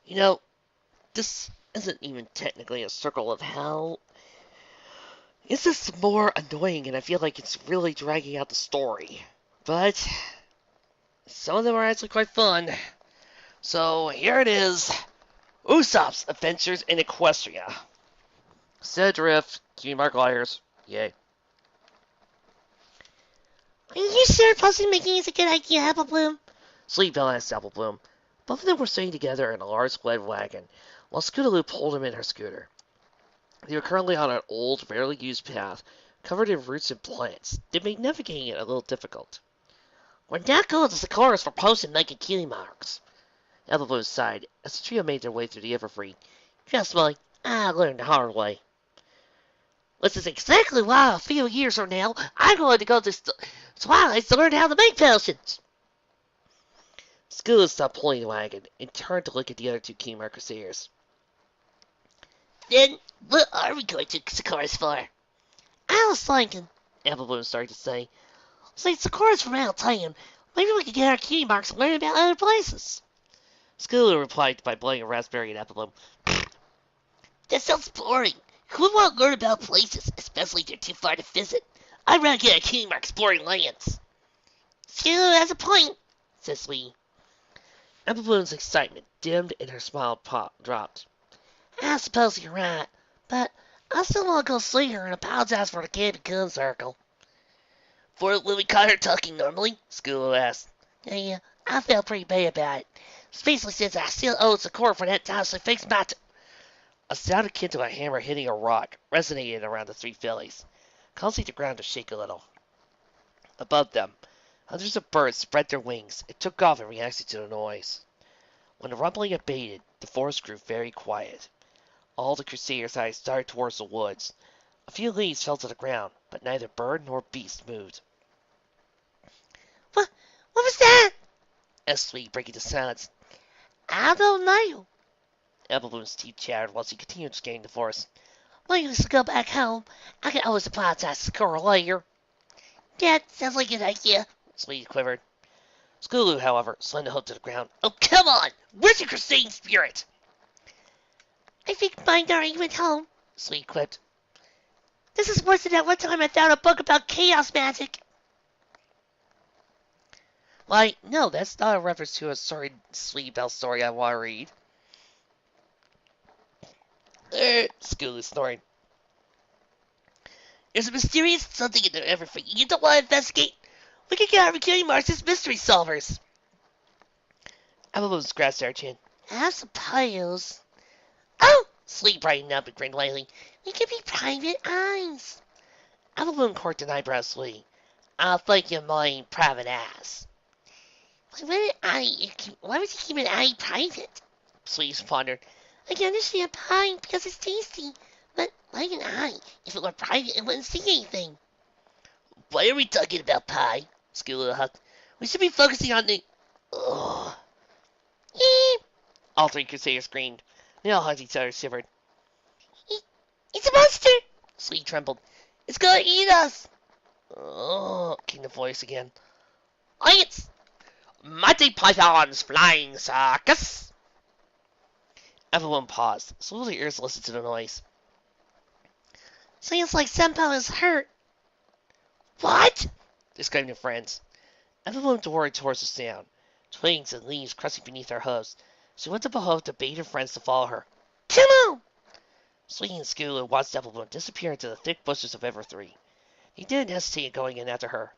You know, this isn't even technically a circle of hell. It's just more annoying, and I feel like it's really dragging out the story. But some of them are actually quite fun. So here it is: Usopp's Adventures in Equestria. Set drift, Q Mark Liars. Yay. Are you sure possibly making is a good idea, Apple Bloom? Sleepbell asked Apple Bloom. Both of them were sitting together in a large red wagon, while Scootaloo pulled him in her scooter. They were currently on an old, rarely used path, covered in roots and plants, that made navigating it a little difficult. We're not going to Sakura's for posting making cutie marks. Apple Bloom sighed as the trio made their way through the evergreen. Trust me, I learned the hard way. This is exactly why a few years from now I'm going to go to Twilight to learn how to make potions. Scootaloo stopped pulling the wagon and turned to look at the other two Keymark Crusaders. Then, what are we going to Sakura's for? I was thinking, Apple Bloom started to say. Since Sakura's from out of town, maybe we could get our cutie marks and learn about other places. Scootaloo replied by blowing a raspberry at Apple Bloom. That sounds boring. Who would want to learn about places, especially if they're too far to visit? I'd rather get a cutie mark exploring lands. Scootaloo has a point, says Sweetie. Apple Bloom's excitement dimmed and her smile dropped. I suppose you're right, but I still want to go see her and apologize for the Candy Gun Circle. For when we caught her talking normally? Scootaloo asked. Yeah, I felt pretty bad about it, especially since I still owe Sakura for that time she fixed my A sound akin to a hammer hitting a rock resonated around the three fillies, causing the ground to shake a little. Above them, hundreds of birds spread their wings and took off in reaction to the noise. When the rumbling abated, the forest grew very quiet. All the Crusaders' eyes darted towards the woods. A few leaves fell to the ground, but neither bird nor beast moved. What was that? asked Sweet, breaking the silence. I don't know. Apple Bloom's teeth chattered while she continued scanning the forest. When we go back home, I can always apologize to Sakura later. That sounds like a good idea. Sweet quivered. Scootaloo, however, slammed the hook to the ground. Oh, come on! Where's your crusading spirit? I think mine already went home, Sweet quipped. This is worse than that one time I found a book about chaos magic. Why, no, that's not a reference to a Sweet Belle story I want to read. Scootaloo snoring. There's a mysterious something in there everything. You don't want to investigate? We can get our cutie marks as mystery solvers. Apple Bloom scratched her chin. I suppose. Oh! Sweet brightened up and grinned lightly. We could be private eyes. Apple Bloom corked an eyebrow Sweet. I'll think you mean private eyes. Why would you keep an eye private? Sweet pondered. I can understand pie because it's tasty, but like an eye, if it were private, it wouldn't see anything. Why are we talking about pie? Scootaloo huffed. We should be focusing on the... Ugh. All three Crusaders screamed. They all hugged each other, shivered. It's a monster! Sweet trembled. It's gonna eat us! Oh, came the voice again. It's Mighty Python's Flying Circus! Everyone paused, so their ears listened to the noise. Sounds like Senpai is hurt. What? They screamed their friends. Everyone darted towards the sound, twigs and leaves crashing beneath their hooves. She went up a hoof to bait her friends to follow her. Come on! Sweet and Scootaloo watched Apple Bloom disappear into the thick bushes of evergreen. He didn't hesitate going in after her.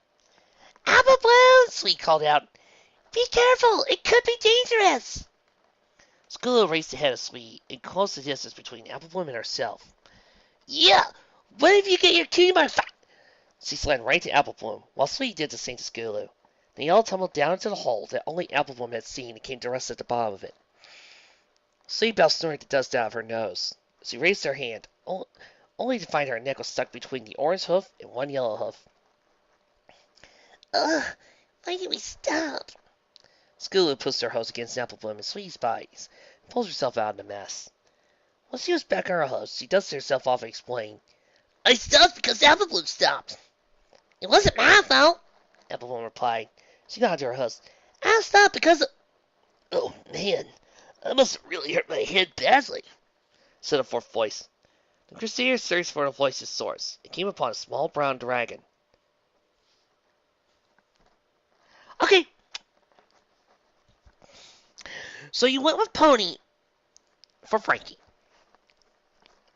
Apple Bloom! Sweet called out. Be careful! It could be dangerous! Scootaloo raced ahead of Sweet and closed the distance between Apple Bloom and herself. Yeah! What if you get your cutie mark? She slammed right to Apple Bloom, while Sweet did the same to Scootaloo. They all tumbled down into the hole that only Apple Bloom had seen and came to rest at the bottom of it. Sweet Belle snorted the dust out of her nose. She raised her hand, only to find her neck was stuck between the orange hoof and one yellow hoof. Ugh, why did we stop? Scootaloo pushed her hose against Apple Bloom and Sweetie's bodies, and pulled herself out of the mess. When she was back on her hose, she dusted herself off and explained. I stopped because Apple Bloom stopped. It wasn't my fault, Apple Bloom replied. She got onto her hose. I stopped because of... Oh, man. I must have really hurt my head badly, said a fourth voice. The Crusaders searched for the voice's source and came upon a small brown dragon. Okay, so you went with Pony for Frankie.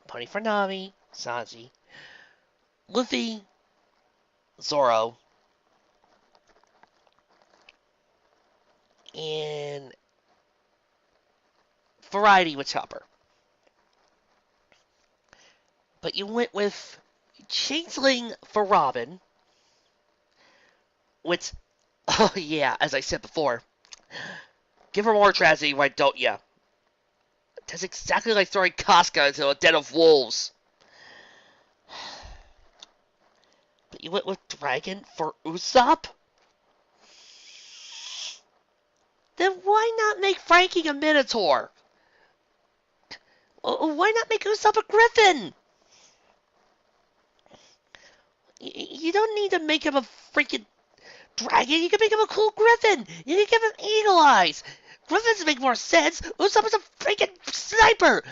Pony for Nami, Sanji, Luffy, Zoro, and Variety with Chopper. But you went with Changeling for Robin, which, oh yeah, as I said before, give her more tragedy, why don't ya? That's exactly like throwing Casca into a den of wolves. But you went with Dragon for Usopp? Then why not make Frankie a Minotaur? Why not make Usopp a Griffin? You don't need to make him a freaking dragon. You can make him a cool Griffin. You can give him eagle eyes. Griffins make more sense. Usopp is a freaking sniper.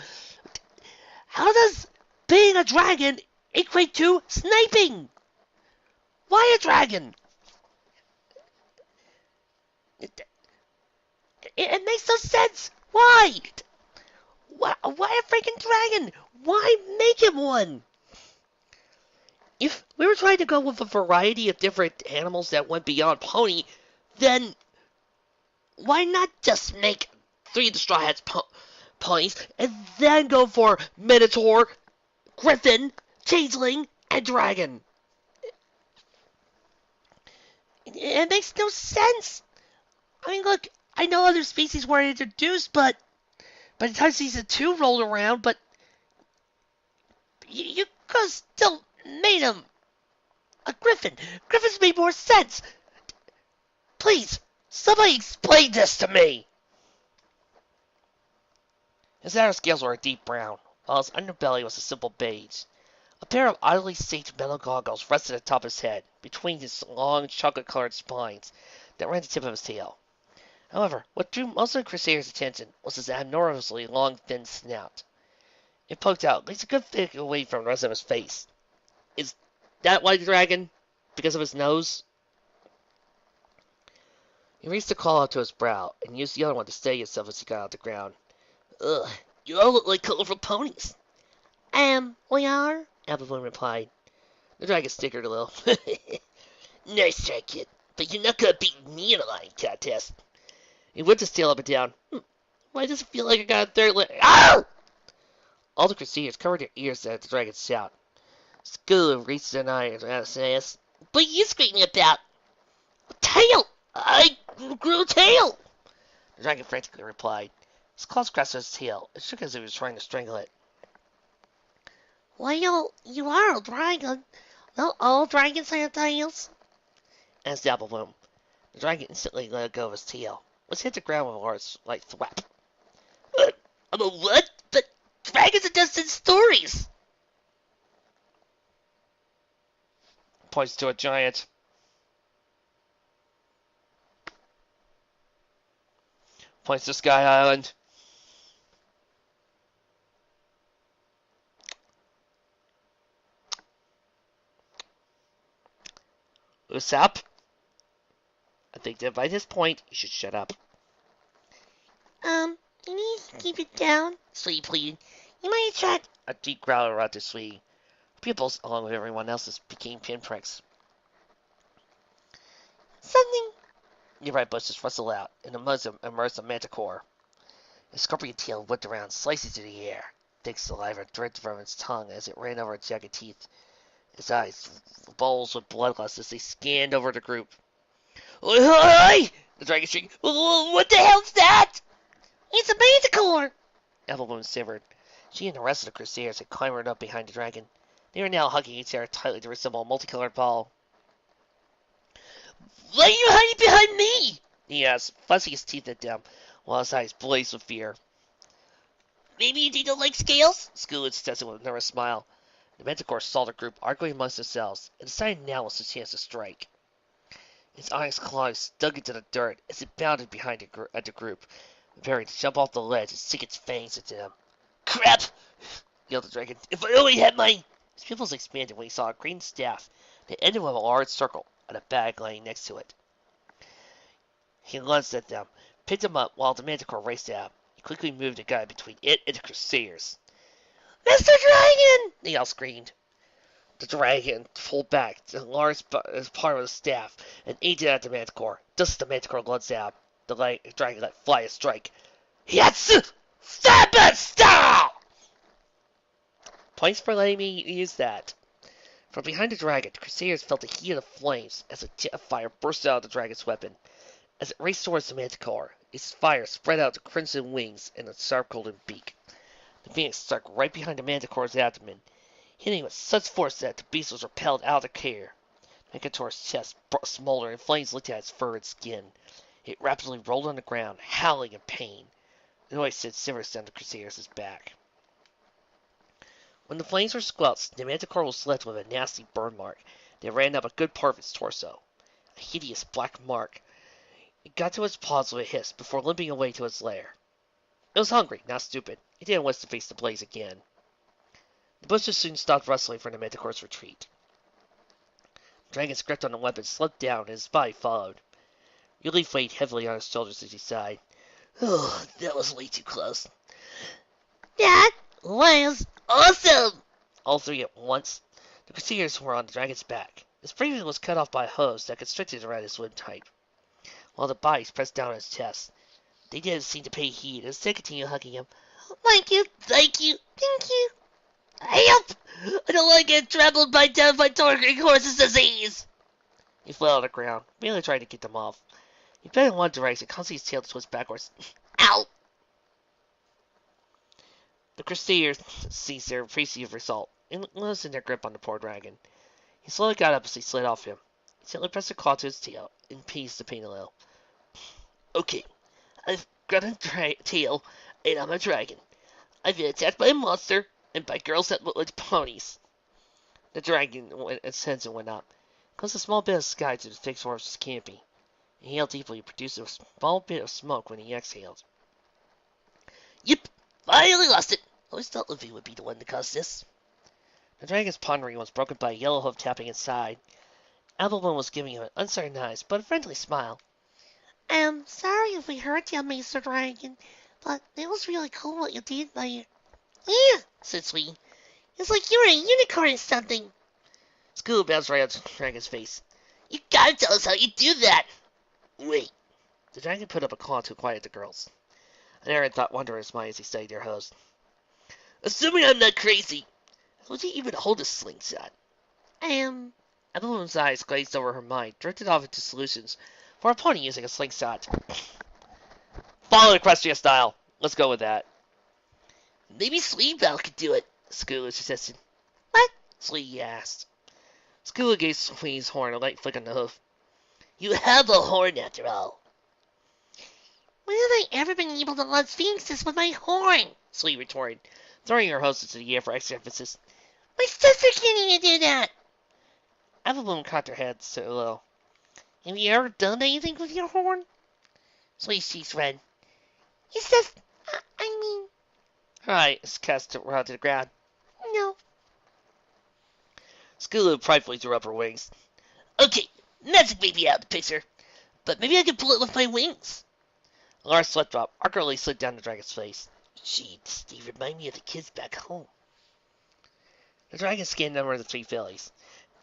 How does being a dragon equate to sniping? Why a dragon? It makes no sense. Why? Why a freaking dragon? Why make him one? If we were trying to go with a variety of different animals that went beyond Pony, then why not just make 3 of the Straw Hats ponies and then go for Minotaur, Griffin, Changeling, and Dragon? It makes no sense. I mean, look, I know other species were introduced, but by the time season 2 rolled around, but you could have still made him a Griffin. Griffins made more sense. Please, somebody explain this to me. His outer scales were a deep brown, while his underbelly was a simple beige. A pair of oddly shaped metal goggles rested atop his head, between his long, chocolate-colored spines that ran the tip of his tail. However, what drew most of the Crusader's attention was his abnormally long, thin snout. It poked out, at least a good bit away from the rest of his face. Is that why the dragon? Because of his nose? He raised the claw up to his brow, and used the other one to steady himself as he got off the ground. Ugh, you all look like colorful ponies. We are, Appleboom replied. The dragon snickered a little. Nice try, kid, but you're not gonna beat me in a lying contest. He whipped his tail up and down. Why does it feel like I got a third leg? Ah! All the Crusaders covered their ears at the dragon's shout. School reached their eyes and says, "What are you screaming about?" "Tail! I grew a tail!" The dragon frantically replied. His claws grasped his tail. It shook as if he was trying to strangle it. "Well, you are a dragon. Don't all dragons have tails?" asked Appleboom. The dragon instantly let go of his tail, which hit the ground with a large, light thwap. I'm a what? But dragons are just in stories. Points to a giant. Points to Sky Island. Usopp, I think that by this point, you should shut up. You need to keep it down, Sweetie pleaded. You might attract... A deep growl erupted Sweetie. Pupils, along with everyone else's, became pinpricks. Something... Nearby bushes rustled out, and emerged a manticore. His scorpion tail whipped around, slicing through the air. Thick saliva dripped from its tongue as it ran over its jagged teeth. His eyes bulged with bloodlust as they scanned over the group. "Oi!" The dragon shrieked. "What the hell's that?" "It's a manticore!" Appleboom shivered. She and the rest of the Crusaders had clambered up behind the dragon. They were now hugging each other tightly to resemble a multicolored ball. "Why are you hiding behind me?" He asked, fussing his teeth at them, while his eyes blazed with fear. "Maybe you don't like scales?" School insisted with a nervous smile. The manticore saw the group arguing amongst themselves, and decided now was the chance to strike. Its iron claws dug into the dirt as it bounded behind the group, preparing to jump off the ledge and sink its fangs into him. Crap! Yelled the dragon. If I only had my... His pupils expanded when he saw a green staff that ended with a large circle and a bag laying next to it. He lunged at them, picked him up while the manticore raced at him. He quickly moved a gun between it and the Crusaders. Mr. Dragon! They all screamed. The dragon pulled back the large part of the staff and aimed it at the manticore. Just as the manticore lunged at him, the dragon let fly a strike. Yes! Stab style! Points for letting me use that. From behind the dragon, the Crusaders felt the heat of the flames as a jet of fire burst out of the dragon's weapon. As it raced towards the manticore, its fire spread out to crimson wings and a sharp golden beak. The phoenix struck right behind the manticore's abdomen, hitting with such force that the beast was repelled out of the cave. The manticore's chest smoldered and flames licked at its fur and skin. It rapidly rolled on the ground, howling in pain. The noise sent shivers down the Crusader's back. When the flames were squelched, the manticore was left with a nasty burn mark that ran up a good part of its torso. A hideous black mark. It got to its paws with a hiss before limping away to its lair. It was hungry, not stupid. It didn't wish to face the blaze again. The bushes soon stopped rustling from the manticore's retreat. The dragon's grip on the weapon slipped down and his body followed. Relief weighed heavily on his shoulders as he sighed. Oh, that was way too close. That was awesome! All three at once. The Crusaders were on the dragon's back. His breathing was cut off by a hose that constricted around his wind tight, while the bodies pressed down on his chest. They didn't seem to pay heed, and instead continued hugging him. Thank you, thank you, thank you. Help! I don't want to get trampled by death by torturing horse's disease. He fell on the ground, merely trying to get them off. He bent in one direction, causing his tail to twist backwards. Ow! The Crusaders seized their appreciative result and loosened their grip on the poor dragon. He slowly got up as he slid off him. He gently pressed a claw to his tail and appeased the pain a little. Okay, I've got a tail, and I'm a dragon. I've been attacked by a monster and by girls that look like ponies. The dragon, its head went up, close a small bit of sky to the fixed horse's canopy. He inhaled deeply and produced a small bit of smoke when he exhaled. Yep, finally lost it. Always thought Luffy would be the one to cause this. The dragon's pondering was broken by a yellow hoof tapping inside. Appleman was giving him an uncertain eyes, but a friendly smile. I'm sorry if we hurt you, Mr. Dragon, but it was really cool what you did there. Yeah, said Sweetie. It's like you were a unicorn or something. School bounced right out the dragon's face. You gotta tell us how you do that. Wait. The dragon put up a claw to quiet the girls. An errant thought wandered in his mind as he studied their host. Assuming I'm not crazy, how would you even hold a slingshot? Appleman's eyes glazed over her mind, drifted off into solutions for a pony using a slingshot. Follow Equestria style. Let's go with that. Maybe Sleepbell could do it, Skula suggested. What? Slee asked. Skula gave Sweetie's horn a light flick on the hoof. You have a horn after all. When have I ever been able to launch phoenixes with my horn? Slee retorted, throwing her hose into the air for extra emphasis. My sister can't even do that. Appleman cocked her head so low. Have you ever done anything with your horn? Slee's cheeks red. It's just, I mean... Her eyes cast around to the ground. No. Skulu pridefully drew up her wings. Okay, magic may be out of the picture, but maybe I can pull it with my wings. A large sweat drop awkwardly slid down the dragon's face. Jeez, they remind me of the kids back home. The dragon scanned over the three fillies,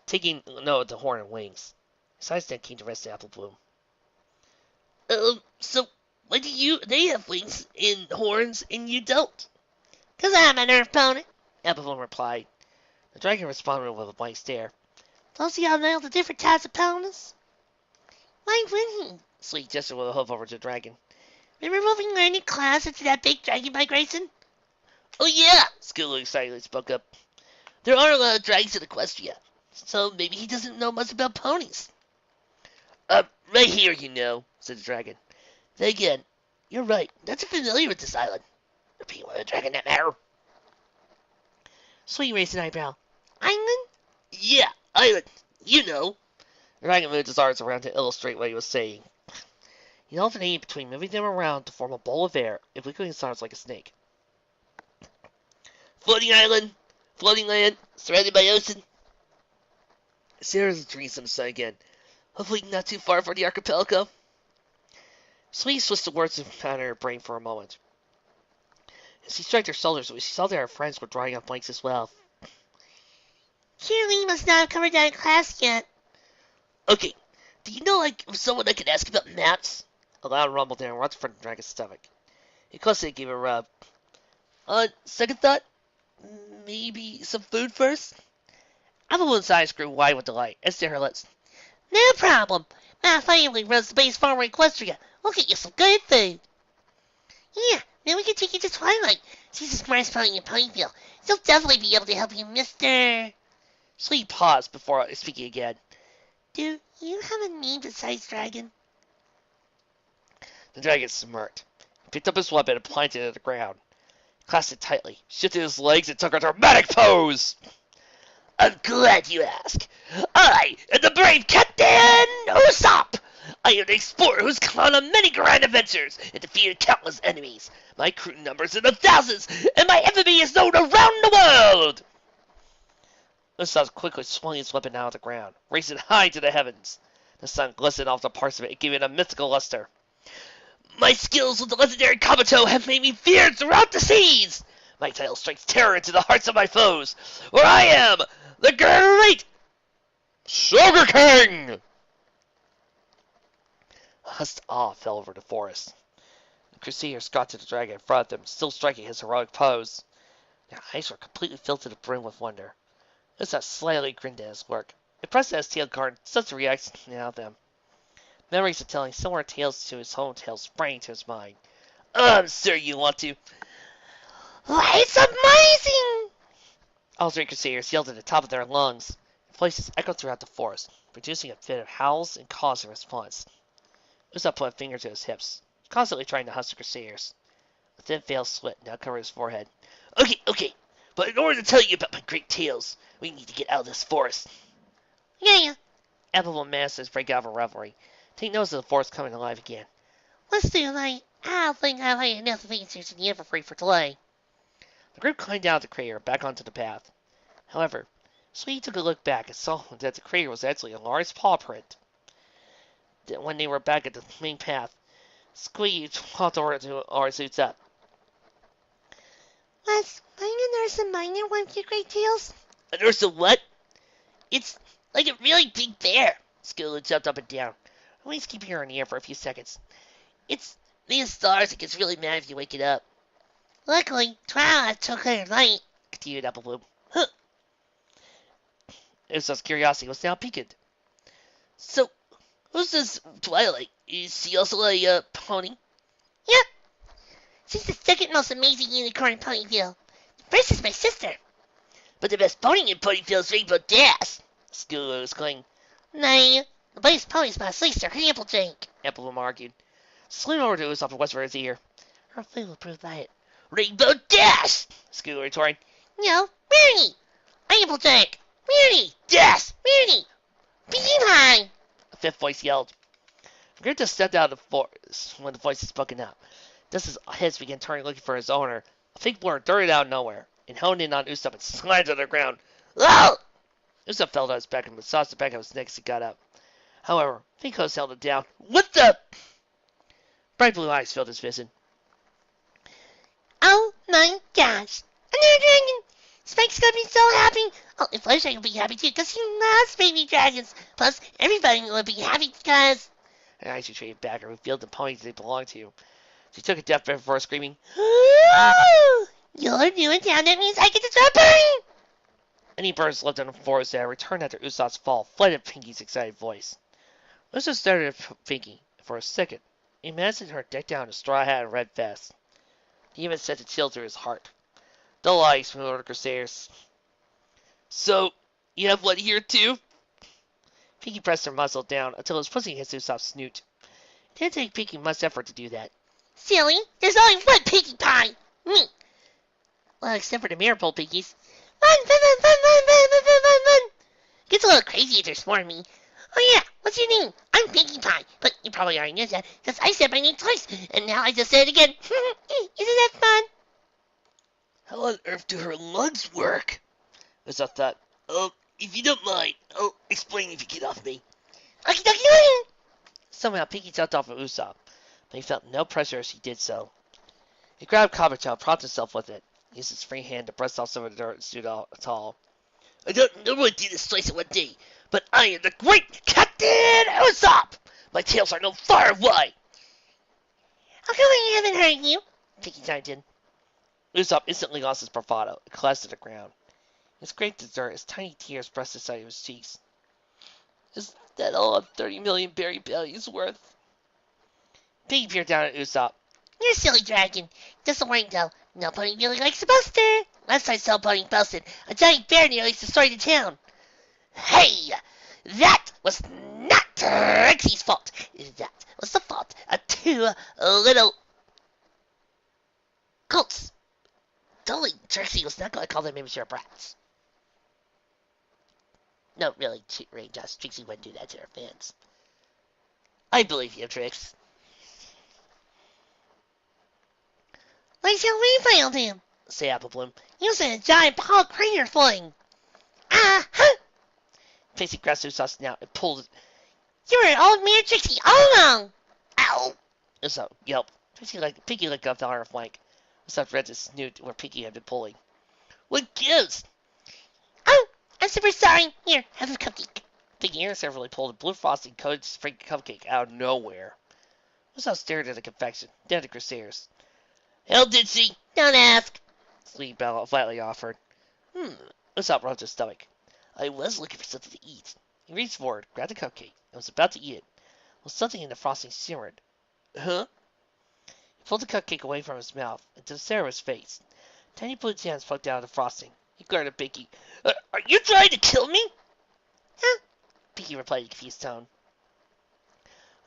taking note of the horn and wings. His eyes then came to rest at Apple Bloom. So why do they have wings and horns and you don't? 'Cause I'm an earth pony, Apple Bloom replied. The dragon responded with a blank stare. Don't you all know the different types of ponies? Why wouldn't he? Sleek gestured with a hoof over to the dragon. Remember when we learned in class into that big dragon migration? Oh yeah, Skulu excitedly spoke up. There are a lot of dragons in Equestria, so maybe he doesn't know much about ponies. Right here, you know, said the dragon. Then again, you're right. That's familiar with this island. Repeat with a dragon that matter. Sweet raised an eyebrow. Island? Yeah, island. You know. The dragon moved his arms around to illustrate what he was saying. He alternated between moving them around to form a bowl of air and wiggling his arms like a snake. Floating island, floating land, surrounded by ocean. Sarah's dreams in the sun again. Hopefully not too far for the archipelago. Sweetie switched the words in her brain for a moment. As she stroked her shoulders, she saw that her friends were drawing on blanks as well. Surely must not have covered that in class yet. Okay, do you know someone I could ask about maps? A loud rumble down right in front of the dragon's stomach. He closed it and gave it a rub. Second thought, maybe some food first? Applewood's eyes grew wide with delight, as did her lips. No problem. My family runs the base farm in Equestria. We'll get you some good food. Yeah, then we can take you to Twilight. She's the smartest pony in Ponyville. She'll definitely be able to help you, mister. Sweetie paused before speaking again. Do you have a name besides Dragon? The dragon smirked. He picked up his weapon and planted it at the ground. He clasped it tightly, shifted his legs, and took a dramatic pose. I'm glad you ask. I am the brave Captain Usopp. I am an explorer who's gone on many grand adventures and defeated countless enemies. My crew numbers in the thousands, and my infamy is known around the world. Usopp quickly swung his weapon out of the ground, raising it high to the heavens. The sun glistened off the parts of it, giving it a mythical luster. My skills with the legendary Kabuto have made me feared throughout the seas. My title strikes terror into the hearts of my foes. Where I am, the great Sugar King! A hushed awe fell over the forest. The Crusaders got to the dragon in front of them, still striking his heroic pose. Their eyes were completely filled to the brim with wonder. Usopp slyly grinned at his work. It pressed at his tail guard, such a reaction out of them. Memories of telling similar tales to his own tales sprang to his mind. I'm sure you want to. It's amazing! All three Crusaders yelled at the top of their lungs. Their voices echoed throughout the forest, producing a fit of howls and caws in response. Usopp put a finger to his hips, constantly trying to hush the Crusaders. A thin veil slit now covered his forehead. Okay. But in order to tell you about my great tales, we need to get out of this forest. Yeah. Applewood managed to break out of a reverie. Take notice of the forest coming alive again. Let's do it. I don't think I've had enough adventures in the Everfree for delay. The group climbed down the crater back onto the path. However, Sweetie took a look back and saw that the crater was actually a large paw print. When they were back at the main path, Squeaky walked over to Usopps. Was a nurse a minor one of your great tales? A nurse of what? It's like a really big bear. Skillet jumped up and down. Always keep her in the air for a few seconds. It's me and stars. It gets really mad if you wake it up. Luckily, Twilight took her light. Continued Applewood. Huh. Usopp's curiosity was now piqued. So, who's this Twilight? Is she also a pony? Yep. She's the second most amazing unicorn in Ponyville. First is my sister. But the best pony in Ponyville is Rainbow Dash. Skillet exclaimed. Nah, the best pony's my sister, Applejack. Applewood argued. Slim over to Usopp and whispered in his ear. Her food will prove that. Rainbow Dash! Skillet retorted. No, Mooney! Applejack! Mooney! Dash! Mooney! Beehive! A fifth voice yelled. Gerda stepped out of the forest when the voice had spoken out. Just as heads began turning looking for his owner, a fake blur darted out of nowhere and honed in on Usopp and slammed to the ground. Oh! Usopp fell to his back and massaged the back of his neck as he got up. However, Fake Host held it down. What the? Bright blue eyes filled his vision. Oh my gosh! Another dragon! Spike's gonna be so happy! Oh, and Fluttershy will be happy too, because he loves baby dragons! Plus, everybody will be happy because... Her eyes retreated back and revealed the ponies they belonged to. She took a death breath before screaming, Oh! You're new in town, that means I get to start purring! Any birds left on the forest that returned after Usopp's fall flooded Pinky's excited voice. Usopp stared at Pinky for a second. He imagined her decked out in a straw hat and red vest. He even sent a chill through his heart. Dull eyes from the Crusaders. So, you have one here too? Pinky pressed her muzzle down until it was pushing against Usopp's snoot. It didn't take Pinky much effort to do that. Silly, there's only one Pinkie Pie! Me! Well, except for the Mirapole Pinkies. Run, run, run, run, run, run, run, run, run, run! Gets a little crazy if there's more of me. Oh yeah, what's your name? I'm Pinkie Pie, but you probably already know that because I said my name twice, and now I just said it again. Isn't that fun? How on earth do her lungs work? Usopp thought. Oh, if you don't mind, I'll explain if you get off me. Okie dokie. Somehow Pinky jumped off of Usopp, but he felt no pressure as he did so. He grabbed Kabuto and propped himself with it. He used his free hand to brush off some of the dirt and stood tall. I don't know what do this twice in one day, but I am the great Captain Usopp! My tails are no far away! How come I haven't heard you? Pinky chimed in. Usopp instantly lost his bravado and collapsed to the ground. His great dessert, his tiny tears pressed aside his cheeks. Is that all 30 million berry bellies worth? Pinky peered down at Usopp. You're a silly dragon. Doesn't worry though. No pony really likes a buster. Last time I saw pony busted, a giant bear nearly destroyed the town. Hey! That was not Trixie's fault. That was the fault of two little Colts. Totally, Trixie was not going to call them immature brats. No, really, just Trixie wouldn't do that to her fans. I believe you, Trix. Like how we failed him. Say Apple Bloom. Using a giant paw crater fling. Ah-ha! Pacey grasped Usopp's snout and pulled it. You were an old man Trixie all along. Ow! Usopp yelped. Pinky let go of the arm flank. Usopp read his snoot where Pinky had been pulling. What gives? Oh, I'm super sorry. Here, have a cupcake. Pinky irreversibly pulled a blue frosting coated spring cupcake out of nowhere. Usopp stared at the confection, then at the Crusaders. Hell did she? Don't ask. Lee flatly offered. Usopp rubbed his stomach. I was looking for something to eat. He reached forward, grabbed the cupcake, and was about to eat it, when something in the frosting simmered. Huh? He pulled the cupcake away from his mouth and to stare at his face. Tiny blue hands poked out of the frosting. He glared at Pinky. Are you trying to kill me? Huh? Pinky replied in a confused tone.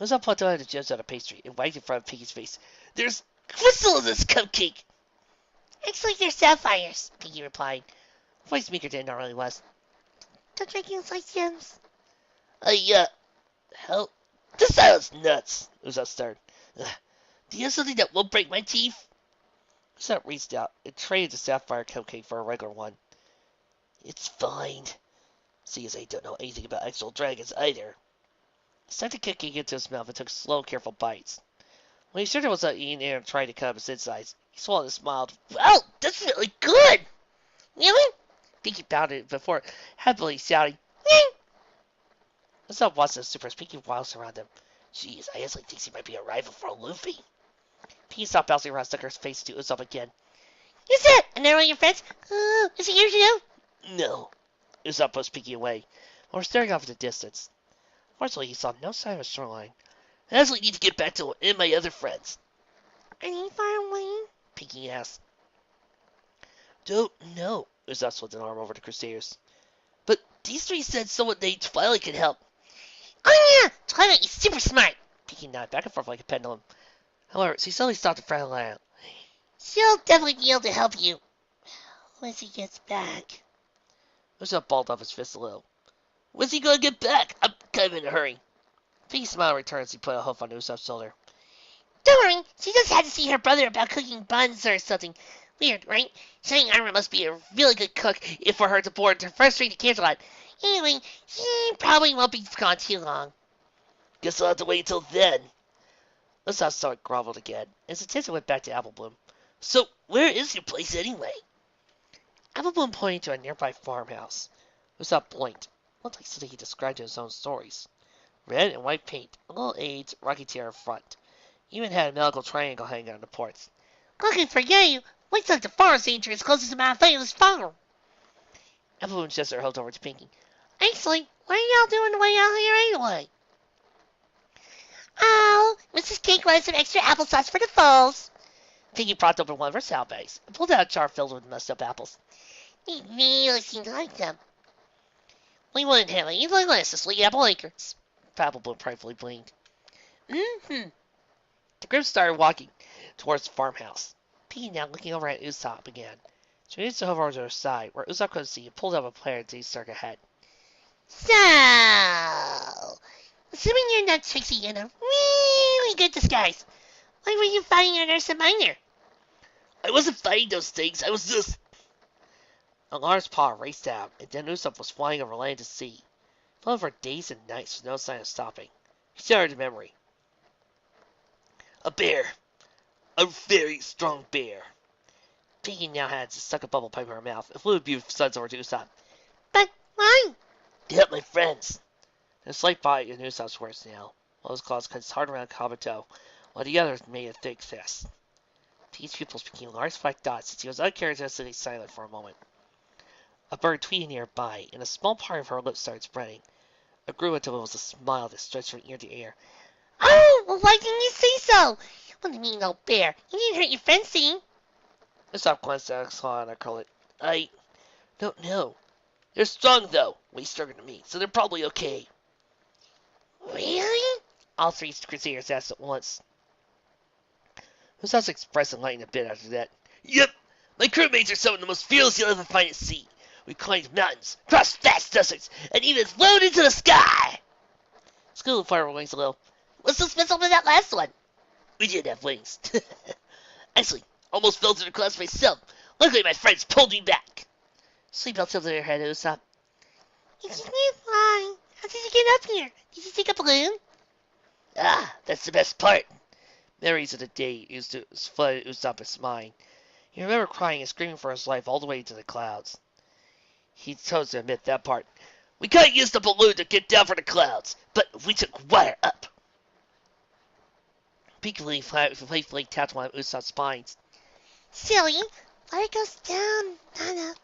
Usopp plucked out the gems out of pastry and wiped in front of Pinky's face. There's crystal in this cupcake. Actually, they're sapphires, Pinky replied. Voice meeker than it normally was. Don't dragons like gems? Hell, this sounds nuts. Usopp stirred. Do you have something that won't break my teeth? Usopp reached out and traded the sapphire cupcake for a regular one. It's fine. See as I don't know anything about actual dragons either. He stuck the cupcake into his mouth and took slow, careful bites. When he sure was not eating it and tried to cut up his insides, he swallowed and smiled. Wow, that's really good! Really? Pinky pounded it before happily shouting, Yay! Usopp watched the super Pinky whilst around him. Jeez, I actually think he might be a rival for Luffy. Pinky stopped bouncing around, stuck her face to Usopp again. You said, and they're all your friends? Is he here too? No. Usopp pushed Pinky away, while staring off in the distance. Fortunately, he saw no sign of a shoreline. I actually need to get back to and my other friends. Are they far away? Pinky asked. Don't know. Usopp slipped an arm over the Crusaders. But these three said someone named Twilight could help. Oh yeah! Twilight is super smart. Pinky nodded back and forth like a pendulum. However, she suddenly stopped and frowned aloud. She'll definitely be able to help you. Once he gets back. Usopp balled up his fist a little. When's he gonna get back? I'm kind of in a hurry. Pinky's smile returned as he put a hoof on Usopp's shoulder. Don't worry, she just had to see her brother about cooking buns or something. Weird, right? Shining Armor must be a really good cook if for her to board her first string to Canterlot. Anyway, he probably won't be gone too long. Guess I'll have to wait until then. Usopp's stomach groveled again, and his attention went back to Apple Bloom. So, where is your place anyway? Apple Bloom pointed to a nearby farmhouse. Usopp blinked. Looked like something he described in his own stories. Red and white paint, a little AIDS, rocketeer in front. Even had a medical triangle hanging on the ports. Looking for you. Looks like the forest ranger is closest to my famous farm. Apple Bloom gestured her held over to Pinky. Actually, what are y'all doing way out here anyway? Oh, Mrs. Cake wanted some extra applesauce for the falls. Pinky propped open one of her saddlebags and pulled out a jar filled with messed up apples. He really seemed to like them. We wouldn't have anything less than Sweet Apple Acres. Apple Bloom pridefully blinked. Mm-hmm. The group started walking towards the farmhouse. Pinky, now looking over at Usopp again. She reached over to her side, where Usopp couldn't see, and pulled up a player to start ahead. So, Assuming you're not Trixie in a really good disguise, why were you fighting your nurse minor? I wasn't fighting those things. I was just... Alarm's paw raced out, and then Usopp was flying over land to sea. He flew for days and nights with no sign of stopping. He started memory. A bear. A very strong bear. Pinky now had to stuck a bubble pipe in her mouth and flew a few suds over to Usopp. But why? To help my friends. A slight bite in Usopp's words now. One of his claws cut his hard around Kabuto, while the other made a thick fist. Pete's pupils became large black dots as he was uncharacteristically silent for a moment. A bird tweeted nearby, and a small part of her lips started spreading. It grew until it was a smile that stretched from ear to ear. Oh, well, why didn't you say so? What do you mean, old bear? You didn't hurt your fencing. Usopp glanced at his claw and curled it. I don't know. They're strong, though, way stronger than me, so they're probably okay. Really? All three Crusaders asked at once. Usopp's expression lightened a bit after that. Yep, my crewmates are some of the most fearless you'll ever find at sea. We climbed mountains, crossed vast deserts, and even flown into the sky! School fire wings a little. What's so special about that last one? We did have wings. Actually, almost fell to the clouds myself. Luckily, my friends pulled me back. Seatbelt tilted her head, Usopp. You can't fly. How did you get up here? Did you take a balloon? Ah, that's the best part. Memories of the day flooded Usopp's mind. He remembered crying and screaming for his life all the way to the clouds. He chose to admit that part. We couldn't use the balloon to get down from the clouds, but we took water up. Peekably playfully tapped one of Usopp's spines. Silly. Water goes down, not up.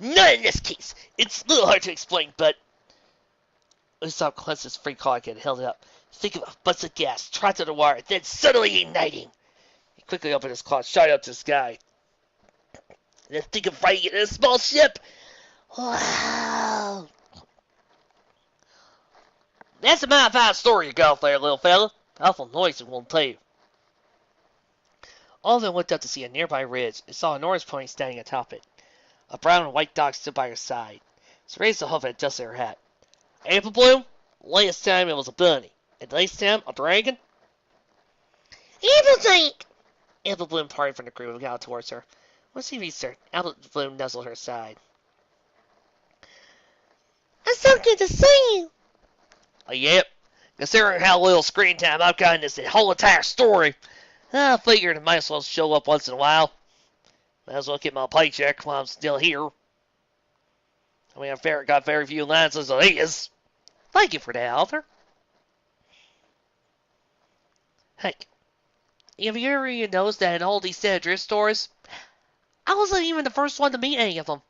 Not in this case. It's a little hard to explain, but... Usopp clenched his free cock and held it up. Think of a butts of gas trapped in the water, then suddenly igniting. He quickly opened his claw, shot up to the sky. And then think of riding it in a small ship. Wow. That's a modified story you got there, little fella. Powerful noise, it won't tell you. All of them looked up to see a nearby ridge and saw a Norse pony standing atop it. A brown and white dog stood by her side. She raised the hoof and adjusted her hat. Apple Bloom? Last time it was a bunny. And this time a dragon? Apple Tank. Apple Bloom parted from the group and got out towards her. Once he reached her, Apple Bloom nuzzled her side. It's so good to see you. Yep. Considering how little screen time I've got in this whole entire story, I figured I might as well show up once in a while. Might as well get my paycheck while I'm still here. I mean, I've got very few lines as it is. Thank you for that, Arthur. Hank, have you ever even noticed that in all these Santa drift stores, I wasn't even the first one to meet any of them.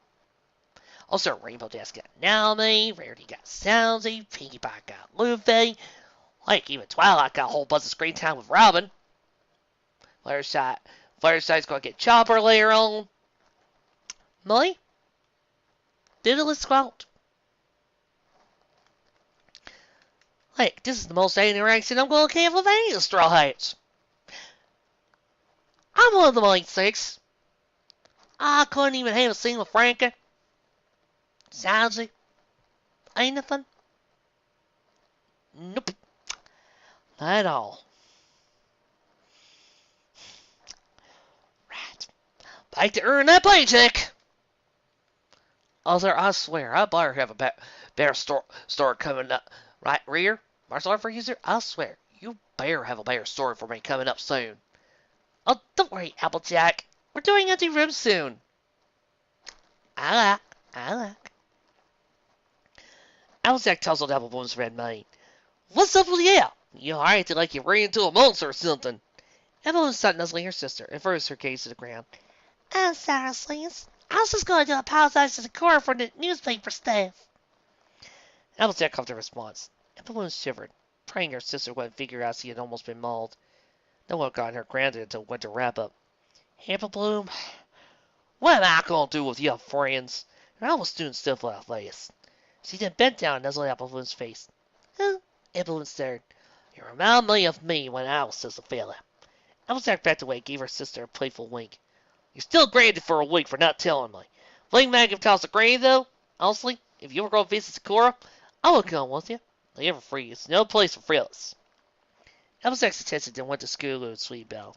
Also, Rainbow Dash got Naomi, Rarity got Soundsy, Pinkie Pie got Luffy, like even Twilight got a whole bunch of screen time with Robin. Fluttershy's gonna get Chopper later on. Molly? Diddly Squat. Like, this is the most interaction I'm gonna have with any of the Straw Hats. I'm one of the Mighty Six. I couldn't even have a scene with Frankie. Soundsy. Anything? Nope. Not at all. Right. Back to earn that paycheck. Other, I swear, I better have a better story coming up. Right, Rear? Martial art for user? I swear, you better have a better story for me coming up soon. Oh, don't worry, Applejack. We're doing empty rooms soon. I like. Applejack tousled Applebloom's red mane. What's up with you? You acting like you ran into a monster or something. Applebloom stopped nuzzling her sister and furrowed her gaze to the ground. I'm sorry, Slings. I was just going to apologize to the Cora for the newspaper staff. Applejack coughed a response. Applebloom shivered, praying her sister wouldn't figure out she had almost been mauled. No one got her grounded until winter wrap-up. Applebloom, what am I going to do with your friends? You're almost doing stuff like this. She then bent down and nuzzled Applebloom's face. Applebloom stared. You remind me when I was just a fella. Applejack backed away and gave her sister a playful wink. You're still granted for a week for not telling me. Fling Mag if toss a granny, though. Honestly, if you were going to visit Sakura, I would come with you. Leave her free. It's no place for frills. Applejack's attention then went to Scootaloo and Sweet Belle.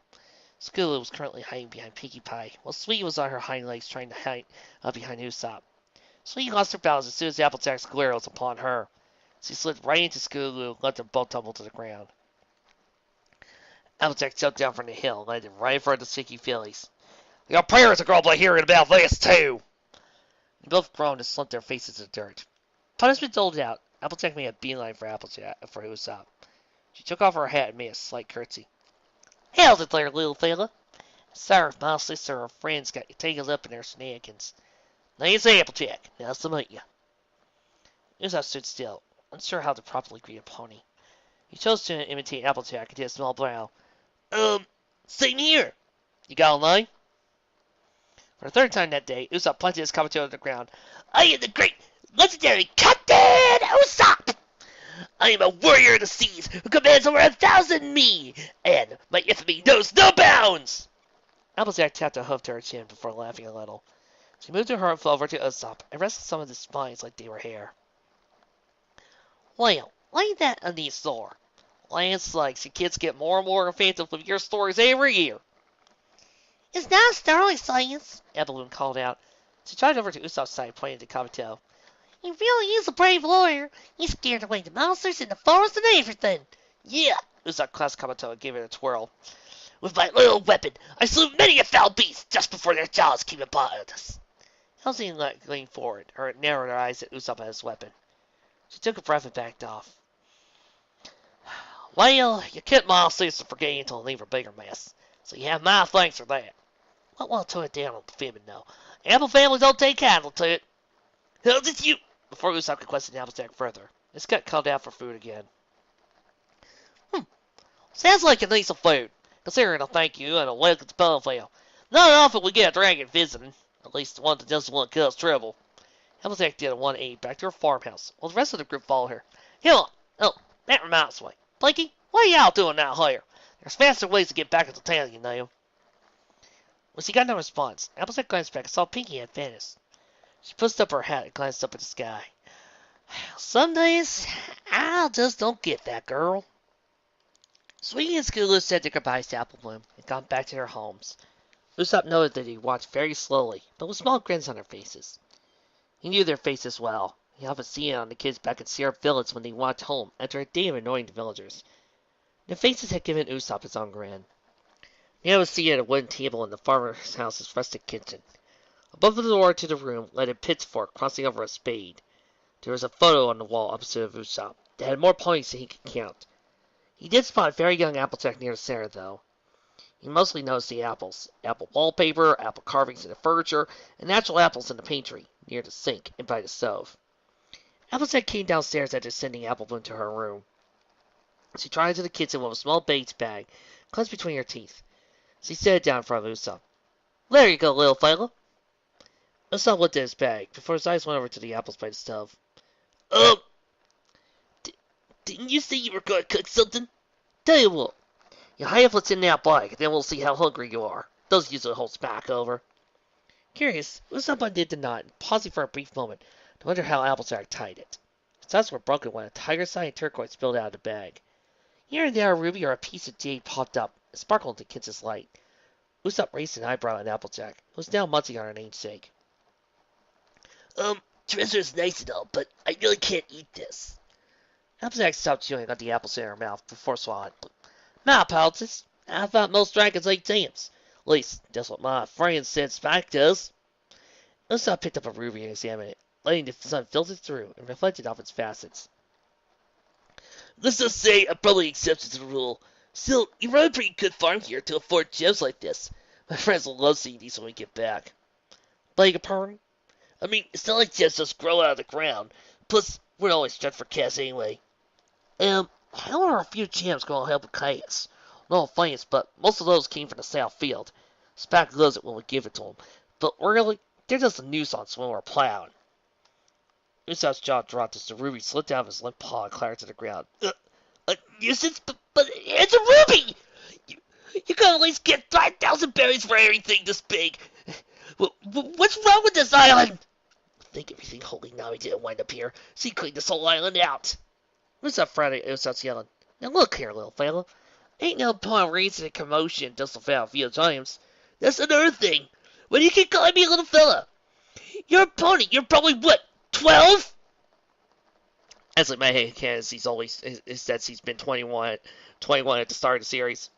Scootaloo was currently hiding behind Pinkie Pie, while Sweetie was on her hind legs trying to hide behind Usopp. Sweetie lost her balance as soon as Applejack's glare was upon her. She slid right into Scootaloo and let them both tumble to the ground. Applejack jumped down from the hill and landed right in front of the sticky fillies. Your parents are going to be hearing about this, too! They both groaned and slumped their faces in the dirt. Punishment doled out. Applejack made a beeline for Usopp. She took off her hat and made a slight curtsy. How's it there, little fella? Sorry if my sister or friends got you tangled up in their shenanigans. Name's Applejack. Nice to meet you. Usopp stood still, unsure how to properly greet a pony. He chose to imitate Applejack and did a small brow. Same here. You got a line? For the third time that day, Usopp planted his Kabuto on the ground. I am the great, legendary Captain Usopp! I am a warrior of the seas who commands over 1,000 me, and my infamy knows no bounds! Applejack tapped a hoof to her chin before laughing a little. She moved her arm over to Usopp and rested some of the spines like they were hair. Well, ain't that a neat story? Lance likes you kids get more and more offensive with your stories every year. It's not a story, Science, Evelyn called out. She tried over to Usopp's side, pointing to Kabuto. He really is a brave warrior. He scared away the monsters in the forest and everything. Yeah, Usopp clasped Kabuto and gave it a twirl. With my little weapon, I slew many a foul beast just before their jaws came upon us. Elsie leaned forward, her narrowed her eyes at Usopp and his weapon. She took a breath and backed off. Well, you kept my sister from getting into an even bigger mess, so you have my thanks for that. Might want to tone it down on the fibbing, though. Apple family don't take kindly to it. How did you... Before Usopp could question Applejack further, his gut called out for food again. Sounds like a decent food, considering a thank you and a welcome to Bonefile. Not often we get a dragon visiting, at least the one that doesn't want to cause trouble. Applejack did a 180 back to her farmhouse, while the rest of the group followed her. Hill, oh, that reminds me. Blinky, what are y'all doing out here? There's faster ways to get back into town, you know. When she got no response, Applejack glanced back and saw Pinkie had vanished. She pushed up her hat and glanced up at the sky. Some days, I just don't get that, girl. Sweetie and Scootaloo said their goodbyes to Apple Bloom and gone back to their homes. Usopp noted that they walked very slowly, but with small grins on their faces. He knew their faces well. He often seen it on the kids back in Syrup Village when they walked home after a day of annoying the villagers. Their faces had given Usopp his own grin. He always seen it at a wooden table in the farmer's house's rustic kitchen. Above the door to the room lay a pitchfork crossing over a spade. There was a photo on the wall opposite of Usopp that had more ponies than he could count. He did spot a very young Applejack near the center, though. He mostly noticed the apples. Apple wallpaper, apple carvings in the furniture, and natural apples in the pantry, near the sink and by the stove. Applejack came downstairs after sending Apple Bloom to her room. She tried into the kitchen with a small Bates bag, clenched between her teeth. She set it down in front of Usopp. There you go, little fella. Usopp looked at his bag, before his eyes went over to the apples by the stove. Didn't you say you were going to cook something? Tell you what, you hide what's in that bag, and then we'll see how hungry you are. Those usually holds back over. Curious, Usopp undid the knot, pausing for a brief moment to wonder how Applejack tied it. His eyes were broken when a tiger's eye and turquoise spilled out of the bag. Here and there a ruby or a piece of jade popped up and sparkled in the kitchen's light. Usopp raised an eyebrow at Applejack, who was now munching on her namesake. Treasure is nice and all, but I really can't eat this. Applejack stopped chewing and got the apples in her mouth before swallowing. My apologies. I thought most dragons ate jams. At least, that's what my friend said Spike does. Usopp picked up a ruby and examined it, letting the sun filter through and reflected off its facets. Let's just say I'm probably exception to the rule. Still, you run a pretty good farm here to afford gems like this. My friends will love seeing these when we get back. Beg your pardon? I mean, it's not like gems just grow out of the ground. Plus, we're always strapped for cash anyway. How are a few gems going to help with chaos? No offense, but most of those came from the south field. Spike loves it when we give it to him, but really, they're just a nuisance when we're plowing. Usopp's jaw dropped as the ruby slipped out of his limp paw and clattered to the ground. A nuisance? But it's a ruby! You can at least get 5,000 berries for everything this big. What's wrong with this island? I think everything holy now he didn't wind up here, so he cleaned this whole island out. Usopp Friday Usopp's yelling. Now look here, little fella. Ain't no point raising a commotion just about a few times. That's another thing. When you keep calling me a little fella, you're a pony. You're probably what, 12? As like my head canon, he says he's been 21 at the start of the series.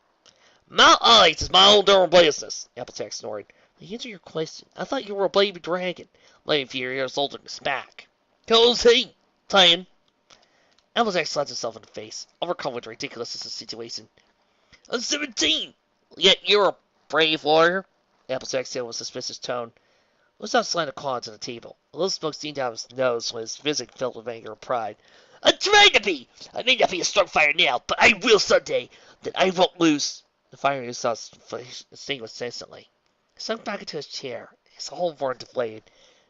My eyes is my own darn business, Applejack snored. To answer your question, I thought you were a baby dragon, maybe a few years older than Smack. Who's he? Tan. Applejack slapped himself in the face, overcome with the ridiculousness of the situation. I'm 17. Yet you're a brave warrior, Applejack said with a suspicious tone. Usopp slammed a claw into the table. A little smoke steamed out of his nose when his visage filled with anger and pride. I'm trying to be. I may not be a strong fighter now, but I will someday. Then I won't lose. The fire in Usopp's extinguished instantly. He sunk back into his chair, his whole form deflated,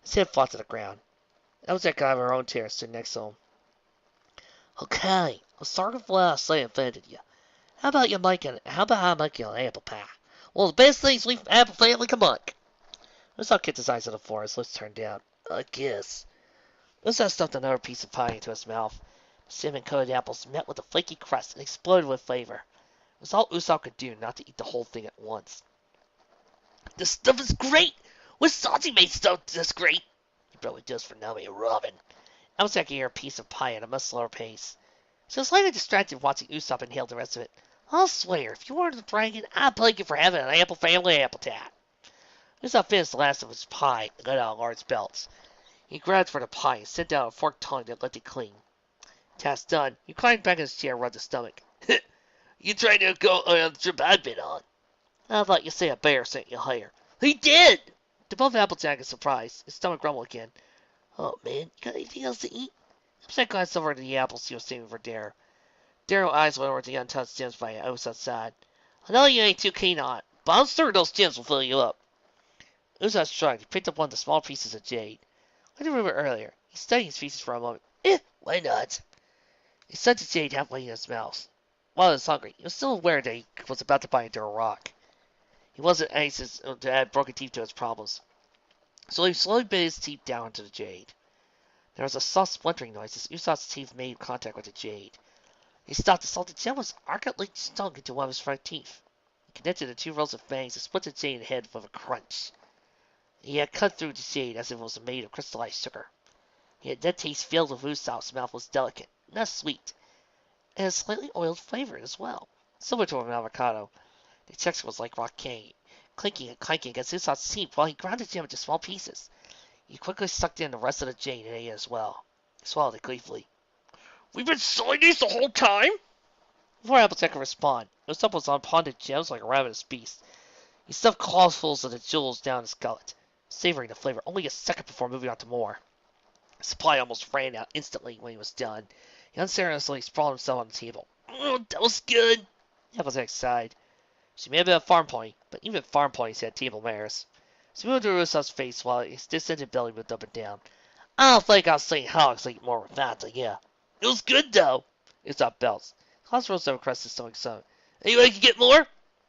his head flat to the ground. Applejack got out of her own chair and stood next to him. Okay, I'm sorry for what I say offended you. How about I make you an apple pie? One of the best things we apple family can make. Usopp kicked his eyes on the floor, his lips turned down. I guess. Usopp stuffed another piece of pie into his mouth. The cinnamon-coated apples met with a flaky crust and exploded with flavor. It was all Usopp could do not to eat the whole thing at once. This stuff is great! What salty made stuff is great? He probably does for Nami and Robin. Applejack ate a piece of pie at a much slower pace. She was slightly distracted watching Usopp inhale the rest of it. I'll swear, if you weren't a dragon, I'd blame you for having an apple family apple tat. Usopp finished the last of his pie and let out a large belt. He grabbed for the pie and set down a forked tongue that left it clean. Task done, he climbed back in his chair and rubbed his stomach. You trying to go on the trip I've been on? I thought you'd say a bear sent you here. He did! To both Applejack and surprise, his stomach grumbled again. Oh man, you got anything else to eat? Applejack glanced over at the apples he was saving for Darrow. Darrow's eyes went over to the untouched gems by Usopp's side. I know you ain't too keen on it, but I'm sure those gems will fill you up. Usopp shrugged. He picked up one of the small pieces of jade. Like I remember earlier, he studied his pieces for a moment. Why not? He set the jade halfway in his mouth. While he was hungry, he was still aware that he was about to bite into a rock. He wasn't anxious to add broken teeth to his problems. So he slowly bit his teeth down into the jade. There was a soft splintering noise as Usopp's teeth made contact with the jade. He stopped to saw the gem was archly sunk into one of his front teeth. He connected the two rows of fangs and split the jade in head with a crunch. He had cut through the jade as if it was made of crystallized sugar. He had that taste filled with Usopp's mouth was delicate, not sweet, and a slightly oiled flavor as well, similar to an avocado. The texture was like rock candy, clinking and clanking against Usopp's teeth while he ground the gem into small pieces. He quickly sucked in the rest of the jade and ate it as well. He swallowed it gleefully. We've been selling these the whole time? Before Applejack could respond, Usopp was on ponded gems like a ravenous beast. He stuffed clawfuls of the jewels down his gullet, savoring the flavor only a second before moving on to more. His supply almost ran out instantly when he was done. He unceremoniously sprawled himself on the table. Oh, that was good. Applejack sighed. She may have been a farm pony, but even farm ponies had table manners. She moved to Usopp's face while his distended belly moved up and down. I don't think I'll see hogs eat more with that than you. It was good, though. Usopp belched. Klaus rose over across his stomach some. Anyway, can get more?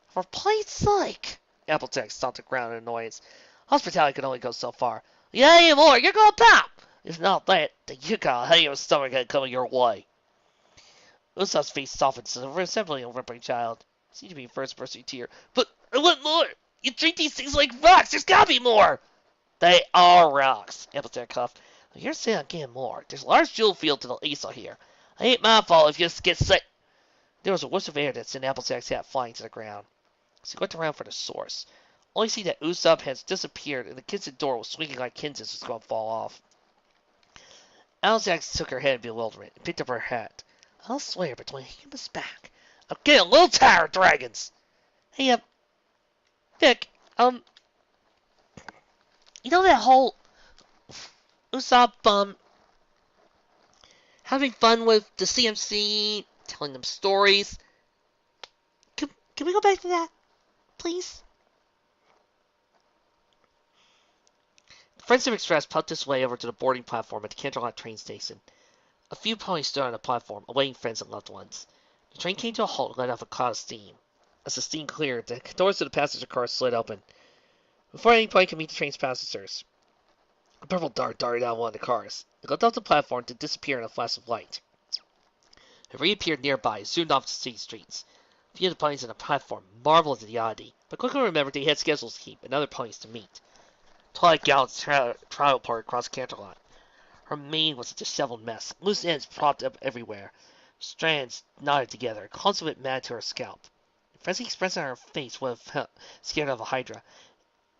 For Pete's sake! Applejack stomped the ground in annoyance. Hospitality could only go so far. Yeah, any more, you're gonna pop! If not that, then you got a hell of a stomach head coming your way. Usopp's face softened, resembling a whimpering child. He seemed to be first bursting tear. But I want more! You treat these things like rocks, there's gotta be more! They are rocks, Applejack coughed. You're saying I'm getting more. There's a large jewel field to the east of here. It ain't my fault if you just get sick. There was a whisk of air that sent Applejack's hat flying to the ground. As he looked around for the source, only see that Usopp had disappeared and the kitchen door was swinging like hinges was going to fall off. Applejack took her head in bewilderment and picked up her hat. I'll swear between him and back, I'm getting a little tired of dragons. Hey, Vic, you know that whole Usopp, having fun with the CMC, telling them stories. Can we go back to that, please? The Friendship Express puffed its way over to the boarding platform at the Canterlot train station. A few ponies stood on the platform, awaiting friends and loved ones. The train came to a halt and let off a cloud of steam. As the steam cleared, the doors of the passenger car slid open. Before any pony could meet the train's passengers, a purple dart darted out of one of the cars. It leapt off the platform to disappear in a flash of light. It reappeared nearby, zoomed off the city streets. A few of the ponies on the platform marveled at the oddity, but quickly remembered they had schedules to keep and other ponies to meet. Twilight galloped trial part across Canterlot. Her mane was a disheveled mess, loose ends propped up everywhere, strands knotted together, consummate mad to her scalp. The frenzy expressed on her face would have scared off a hydra.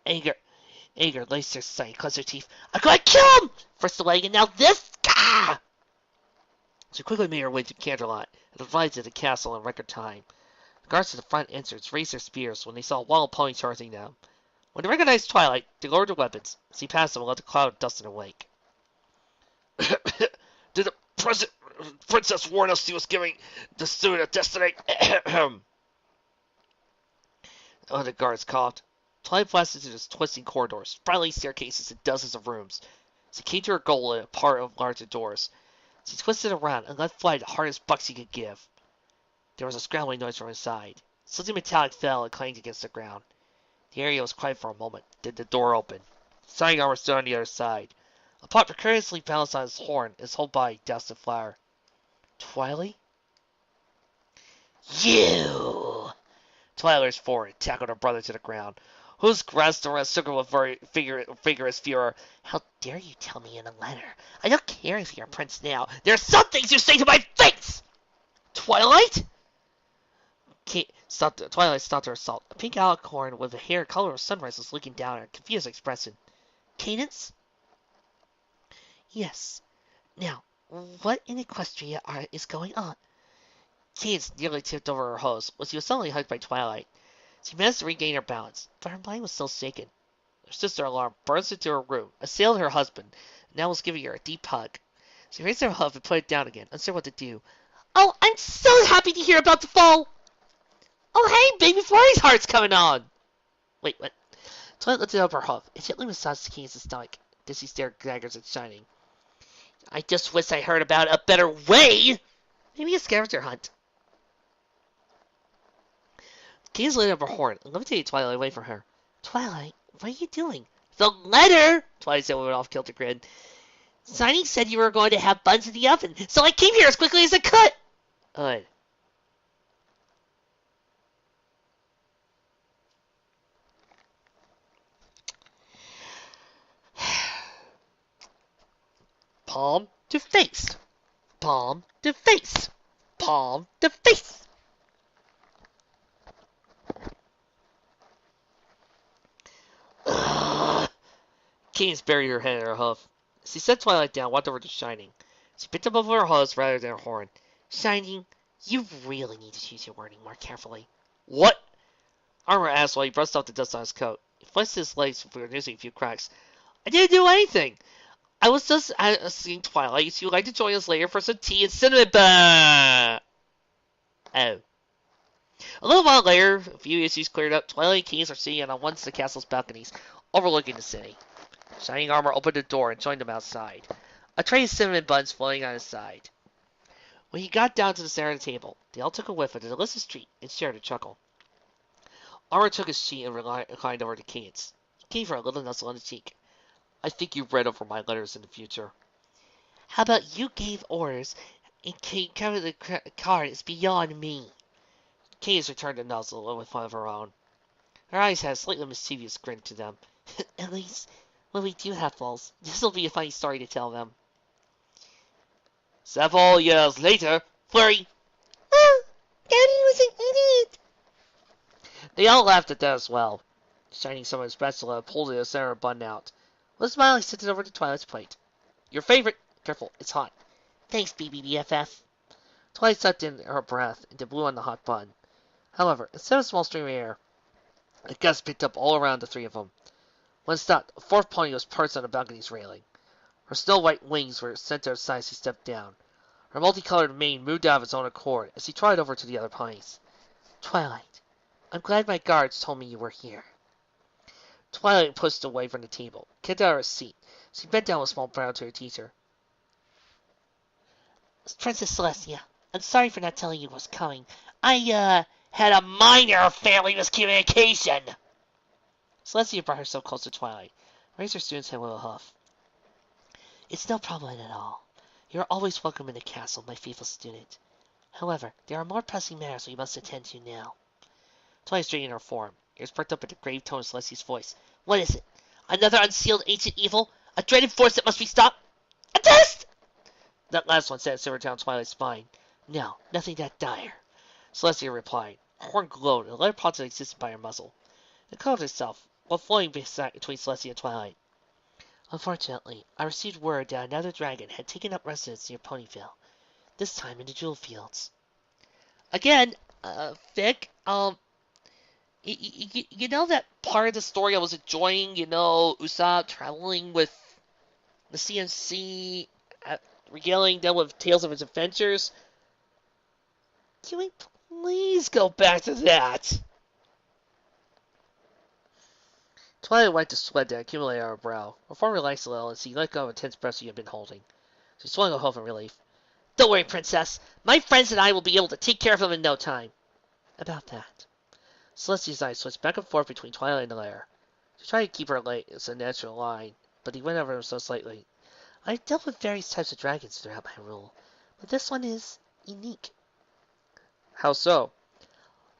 Anger laced her sight, clenched her teeth. "I'm going to kill him! First the leg, and now this! Gah!" She quickly made her way to Canterlot and arrived at the castle in record time. The guards at the front entrance raised their spears when they saw a wild pony charging them. When they recognized Twilight, they lowered their weapons. As he passed them and left a cloud of dust in their wake. "Did the princess warn us she was giving the student a destiny?" One of the guards coughed. Twilight blasted through the twisting corridors, spiraling staircases, and dozens of rooms. She came to her goal in a part of larger doors. She twisted around and let fly the hardest bucks she could give. There was a scrambling noise from inside. Something metallic fell and clanged against the ground. The area was quiet for a moment. Then the door opened. Shining armor stood on the other side. A pot precariously balanced on his horn, his whole body doused in flour. "Twilight?" "You!" Twilight lurched forward and tackled her brother to the ground. Who's grasped around circle with very vigorous furor. "How dare you tell me in a letter? I don't care if you're a prince now. There are some things you say to my face!" "Twilight?" Twilight stopped her assault. A pink alicorn with a hair color of sunrise was looking down at her, confused expression. "Cadence?" "Yes. Now, what in Equestria is going on?" Cadence nearly tipped over her hose when she was suddenly hugged by Twilight. She managed to regain her balance, but her mind was still shaken. Her sister, alarmed, burst into her room, assailed her husband, and now was giving her a deep hug. She raised her huff and put it down again, uncertain what to do. "Oh, I'm so happy to hear about the fall!" "Oh, hey, baby Flurry's heart's coming on!" "Wait, what?" Twilight lifted up her huff and gently massaged Cadence's stomach. Then she stared daggers at Shining. "I just wish I heard about a better way! Maybe a scavenger hunt." Cadence lit up her horn and levitated Twilight away from her. "Twilight, what are you doing?" "The letter!" Twilight said with an off-kilter grin. "Shining said you were going to have buns in the oven, so I came here as quickly as I could." Good. Palm to face. Palm to face. Palm to face. Ugh. Cadence buried her head in her hoof. She set Twilight down, walked over to Shining. She picked up over her hose rather than her horn. "Shining, you really need to choose your wording more carefully." "What?" Armor asked while he brushed off the dust on his coat. He flexed his legs before noticing a few cracks. "I didn't do anything. I was just asking Twilight if you'd like to join us later for some tea and cinnamon bun." Oh. A little while later, a few issues cleared up. Twilight and Cadence are sitting on one of the castle's balconies, overlooking the city. Shining Armor opened the door and joined them outside, a tray of cinnamon buns floating on his side. When he got down to the center of the table, they all took a whiff of the delicious treat and shared a chuckle. Armor took his seat and reclined over to Cadence. He gave her a little nuzzle on the cheek. "I think you've read over my letters in the future." "How about you gave orders and cover the card is beyond me." Cadence returned the nuzzle with one of her own. Her eyes had a slightly mischievous grin to them. "At least, when we do have falls, this'll be a funny story to tell them." Several years later, Flurry. "Oh, Daddy was an idiot." They all laughed at that as well. Shining someone's spatula pulled the center of bun out. With a smile, he sent it over to Twilight's plate. "Your favorite. Careful, it's hot." "Thanks, BBBFF." Twilight sucked in her breath and blew on the hot bun. However, instead of a small stream of air, a gust picked up all around the three of them. When it stopped, a fourth pony was perched on the balcony's railing. Her snow-white wings were sent to her side as she stepped down. Her multicolored mane moved out of its own accord as she trotted over to the other ponies. "Twilight, I'm glad my guards told me you were here." Twilight pushed away from the table, kicked out of her seat. She bent down with a small bow to her teacher. "Princess Celestia, I'm sorry for not telling you what's coming. I had a minor family miscommunication." Celestia brought herself close to Twilight, raised her student's head with a huff. "It's no problem at all. You're always welcome in the castle, my faithful student. However, there are more pressing matters we must attend to now. Twilight straightened her form. Ears perked up at the grave tone of Celestia's voice. What is it? Another unsealed ancient evil? A dreaded force that must be stopped? A test! That last one sat shivered down Twilight's spine. No, nothing that dire. Celestia replied. Her horn glowed, and a light popped existed by her muzzle. It covered itself, while floating between Celestia and Twilight. Unfortunately, I received word that another dragon had taken up residence near Ponyville, this time in the jewel fields. Again, Vic, you know that part of the story I was enjoying, Usopp traveling with the CMC, regaling them with tales of his adventures? Can we please go back to that? Twilight wiped the sweat that accumulated on her brow. Her form relaxed a little as he let go of a tense breath she had been holding. She swung a hoof in relief. Don't worry, Princess. My friends and I will be able to take care of him in no time. About that. Celestia's eyes switched back and forth between Twilight and the lair. She tried to keep her light as a natural line, but he went over them so slightly. I've dealt with various types of dragons throughout my rule, but this one is unique. How so?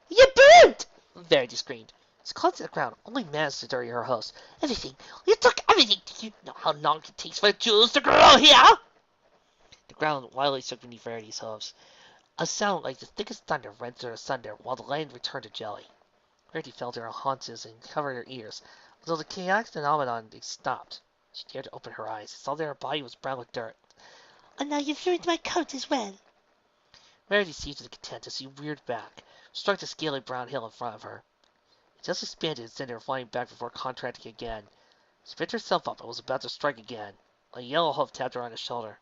You burnt! Verity screamed. It's close to the ground, only managed to dirty her host. Everything. You took everything. Do you know how long it takes for the jewels to grow here? The ground wildly shook beneath Verity's hooves. A sound like the thickest thunder rent through asunder while the land returned to jelly. Verity felt her haunches and covered her ears, until the chaotic phenomenon stopped. She dared to open her eyes, saw that her body was brown with dirt. And now you've ruined my coat as well. Verity seized with content as she reared back, struck the scaly brown hill in front of her. It just expanded and sent her flying back before contracting again. She picked herself up and was about to strike again. A yellow hoof tapped her on the shoulder.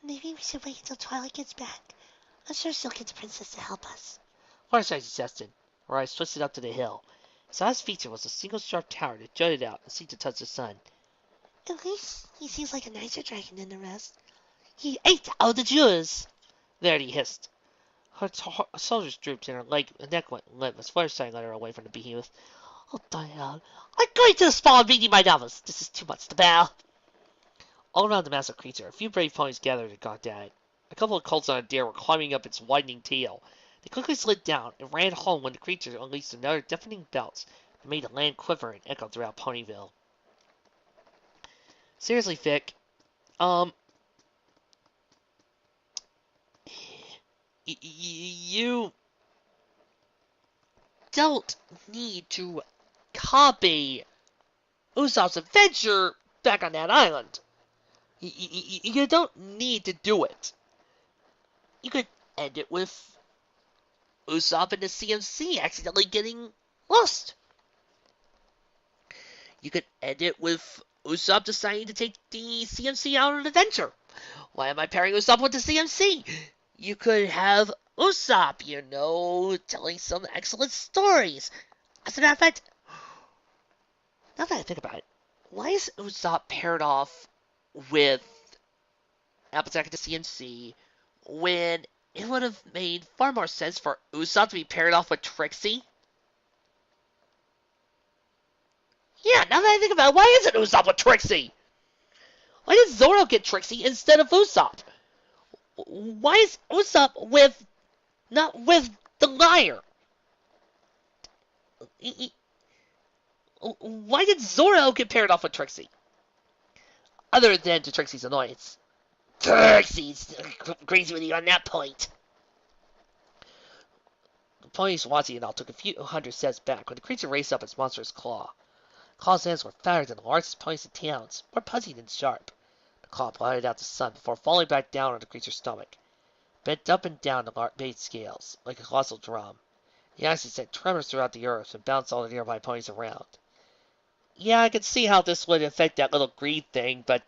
Maybe we should wait until Twilight gets back. I'm sure she'll get the princess to help us. Fireside suggested. Her eyes twisted up to the hill. Its oddest feature was a single sharp tower that jutted out and seemed to touch the sun. At least he seems like a nicer dragon than the rest. He ate all the jewels. Verity hissed. Her shoulders drooped and her neck went limp as Fireside led her away from the behemoth. Oh, Diane, I'm going to the spa and reading my novels. This is too much to bear. All around the massive creature, a few brave ponies gathered and gawked at it. A couple of colts on a deer were climbing up its widening tail. They quickly slid down and ran home when the creature unleashed another deafening belt that made the land quiver and echo throughout Ponyville. Seriously, Vic, you don't need to copy Usopp's adventure back on that island. You don't need to do it. You could end it with Usopp and the CMC accidentally getting lost. You could end it with Usopp deciding to take the CMC out on an adventure. Why am I pairing Usopp with the CMC? You could have Usopp, telling some excellent stories. As a matter of fact, now that I think about it, why is Usopp paired off with Applejack and the CMC when it would have made far more sense for Usopp to be paired off with Trixie? Yeah, now that I think about it, why isn't Usopp with Trixie? Why did Zoro get Trixie instead of Usopp? Why is Usopp not with the liar? Why did Zoro get paired off with Trixie? Other than to Trixie's annoyance. Trixie's crazy with you on that point. The ponies Swansea and all took a few hundred steps back when the creature raised up its monstrous claw. The claw's ends were fatter than the largest ponies' talons, more puzzy than sharp. The claw blotted out the sun before falling back down on the creature's stomach. Bent up and down the bait scales, like a colossal drum. The axis sent tremors throughout the earth and bounced all the nearby ponies around. Yeah, I can see how this would affect that little greed thing, but,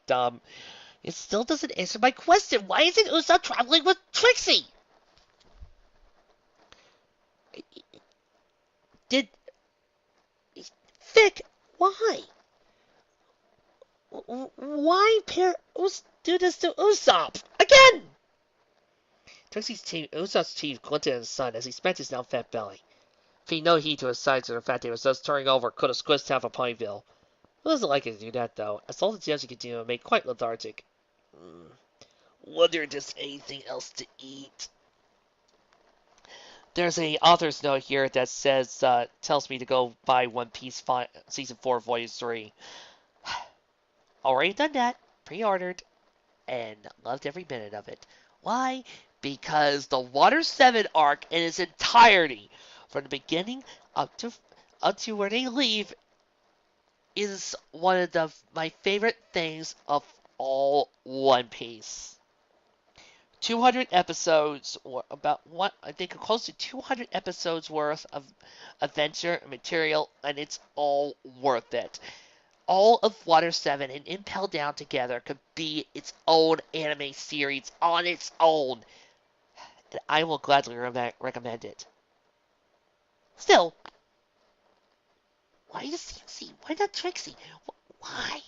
it still doesn't answer my question. Why isn't Usopp traveling with Trixie? Vic, why? Why do this to Usopp? Again! Usopp's teeth glinted in the sun as he smacked his now fat belly. Paid no heed to his sides or the fact that he was thus turning over could have squished half of Ponyville. He wasn't likely to do that, though, as all the gems he could do made quite lethargic. Wonder if there's anything else to eat. There's a author's note here that says, tells me to go buy One Piece Season 4 Volume 3. Already done that. Pre-ordered. And loved every minute of it. Why? Because the Water 7 arc in its entirety, from the beginning up to where they leave, is one of my favorite things of all One Piece. 200 episodes, or about what I think close to 200 episodes worth of adventure material, and it's all worth it. All of Water 7 and Impel Down together could be its own anime series on its own, and I will gladly recommend it. Still, why does CMC? Why not Trixie? Why?